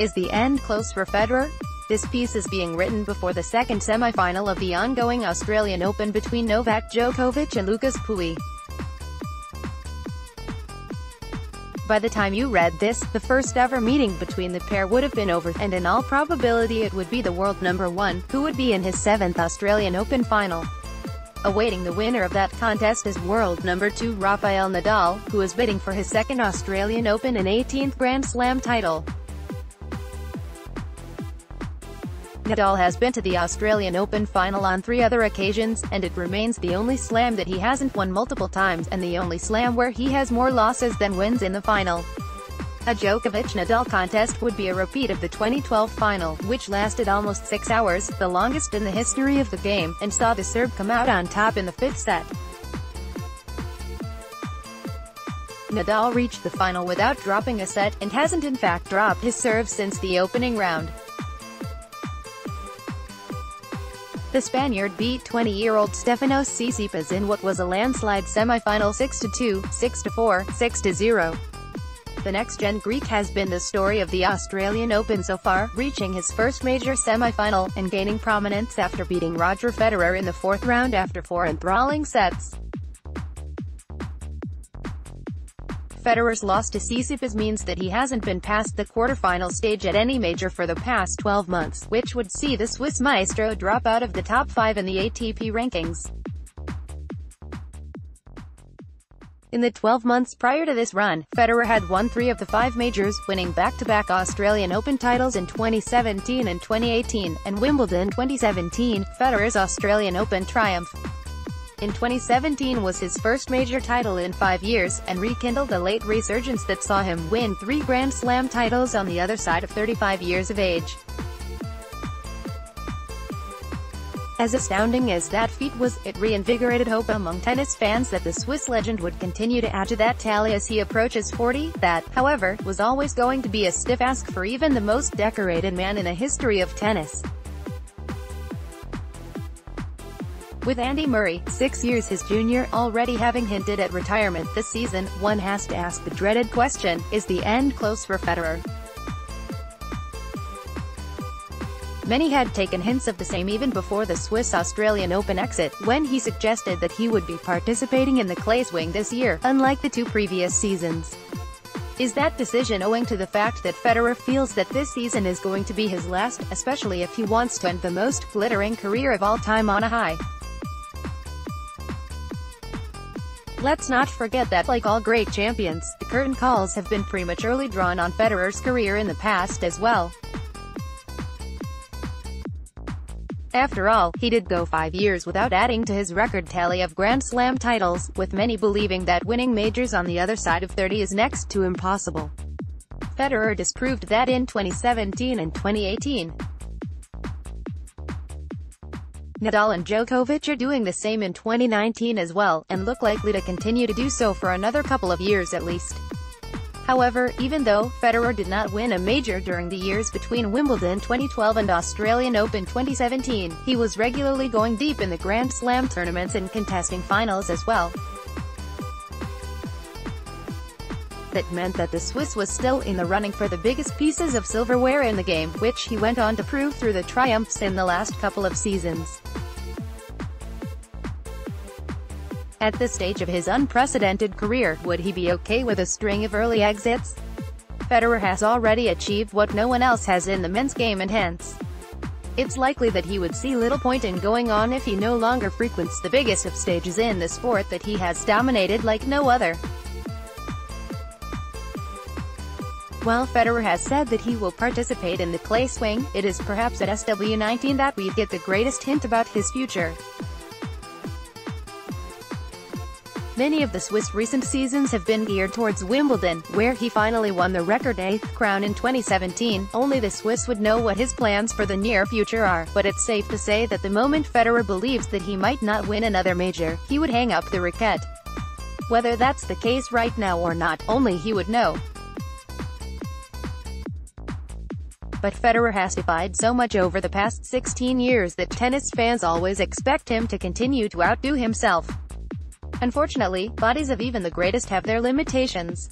Is the end close for Federer? This piece is being written before the second semi-final of the ongoing Australian Open between Novak Djokovic and Lucas Pouille. By the time you read this, the first ever meeting between the pair would have been over, and in all probability it would be the world number one, who would be in his 7th Australian Open final. Awaiting the winner of that contest is world number 2 Rafael Nadal, who is bidding for his 2nd Australian Open and 18th Grand Slam title. Nadal has been to the Australian Open final on 3 other occasions, and it remains the only slam that he hasn't won multiple times, and the only slam where he has more losses than wins in the final. A Djokovic-Nadal contest would be a repeat of the 2012 final, which lasted almost 6 hours, the longest in the history of the game, and saw the Serb come out on top in the 5th set. Nadal reached the final without dropping a set, and hasn't in fact dropped his serve since the opening round. The Spaniard beat 20-year-old Stefanos Tsitsipas in what was a landslide semi-final 6-2, 6-4, 6-0. The next-gen Greek has been the story of the Australian Open so far, reaching his first major semi-final, and gaining prominence after beating Roger Federer in the 4th round after 4 enthralling sets. Federer's loss to Tsitsipas means that he hasn't been past the quarterfinal stage at any major for the past 12 months, which would see the Swiss maestro drop out of the top 5 in the ATP rankings. In the 12 months prior to this run, Federer had won 3 of the 5 majors, winning back-to-back Australian Open titles in 2017 and 2018, and Wimbledon 2017, Federer's Australian Open triumph in 2017 was his first major title in 5 years, and rekindled a late resurgence that saw him win 3 Grand Slam titles on the other side of 35 years of age. As astounding as that feat was, it reinvigorated hope among tennis fans that the Swiss legend would continue to add to that tally as he approaches 40. That, however, was always going to be a stiff ask for even the most decorated man in the history of tennis. With Andy Murray, 6 years his junior, already having hinted at retirement this season, one has to ask the dreaded question, is the end close for Federer? Many had taken hints of the same even before the Swiss Australian Open exit, when he suggested that he would be participating in the clay swing this year, unlike the 2 previous seasons. Is that decision owing to the fact that Federer feels that this season is going to be his last, especially if he wants to end the most glittering career of all time on a high? Let's not forget that, like all great champions, the curtain calls have been prematurely drawn on Federer's career in the past as well. After all, he did go 5 years without adding to his record tally of Grand Slam titles, with many believing that winning majors on the other side of 30 is next to impossible. Federer disproved that in 2017 and 2018. Nadal and Djokovic are doing the same in 2019 as well, and look likely to continue to do so for another couple of years at least. However, even though Federer did not win a major during the years between Wimbledon 2012 and Australian Open 2017, he was regularly going deep in the Grand Slam tournaments and contesting finals as well. That meant that the Swiss was still in the running for the biggest pieces of silverware in the game, which he went on to prove through the triumphs in the last couple of seasons. At this stage of his unprecedented career, would he be okay with a string of early exits? Federer has already achieved what no one else has in the men's game, and hence, it's likely that he would see little point in going on if he no longer frequents the biggest of stages in the sport that he has dominated like no other. While Federer has said that he will participate in the clay swing, it is perhaps at SW19 that we get the greatest hint about his future. Many of the Swiss' recent seasons have been geared towards Wimbledon, where he finally won the record 8th crown in 2017. Only the Swiss would know what his plans for the near future are, but it's safe to say that the moment Federer believes that he might not win another major, he would hang up the racket. Whether that's the case right now or not, only he would know. But Federer has defied so much over the past 16 years that tennis fans always expect him to continue to outdo himself. Unfortunately, bodies of even the greatest have their limitations.